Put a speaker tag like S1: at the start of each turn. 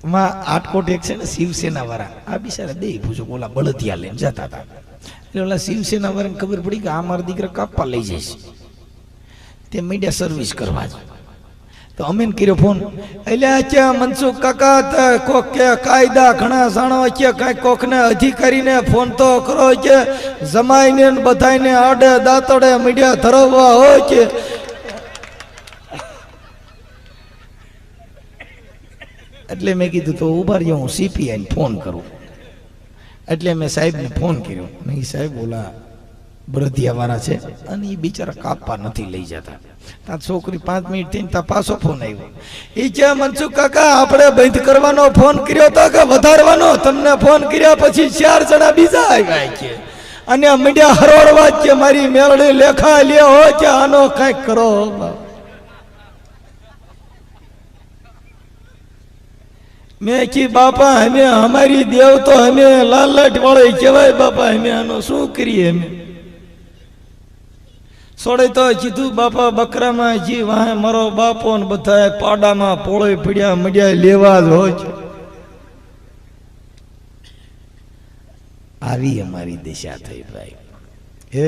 S1: માં આટકોટ એક છે ને શિવસેના વાળા આ બિચારા દે પૂછો ઓલા બળદિયા લઈને જતા હતા એટલે ઓલા શિવસેના વાળાને ખબર પડી કે આ મારા દીકરા કાપવા લઈ જઈશ તે મીડિયા સર્વિસ કરવા જ તો અમે કર્યો ફોન એટલે ક્યાં મનસુખ કાકા કોક કે કાયદા ઘણા જાણો કે કાંઈ કોકને અધિકારીને ફોન તો કરો કે જમાઈને બધાને આડે દાંતડે મીડિયા ધરવવા હોય કે એટલે મેં કીધું તો ઉભા રહ્યો હું સીપીઆઈને ફોન કરું એટલે મેં સાહેબને ફોન કર્યો મેં સાહેબ ઓલા બળદિયાવાળા છે અને એ બિચારા કાપવા નથી લઈ જતા ત્યાં છોકરી 5 મિનિટ થઈને ત્યાં પાછો ફોન આવ્યો એ છે મનસુખ કાકા આપણે બંધ કરવાનો ફોન કર્યો તો કે વધારવાનો તમને ફોન કર્યા પછી 4 જણા બીજા આવ્યા છે અને મીડિયા હરોળવા કે મારી મેળડી લેખા લે હોય કે આનો કંઈક કરો मैं कि बापा हमें हमारी देव तो हमें लालट वाले कहवाय बापा हमें आनो शू करिए हमें सोड़े तो कीधु बापा बकरा में जी वहां मारो बापो ने बताए पाड़ा में पोळे पीड़िया मीडिया लेवा हो आवी हमारी दिशा थई भाई हे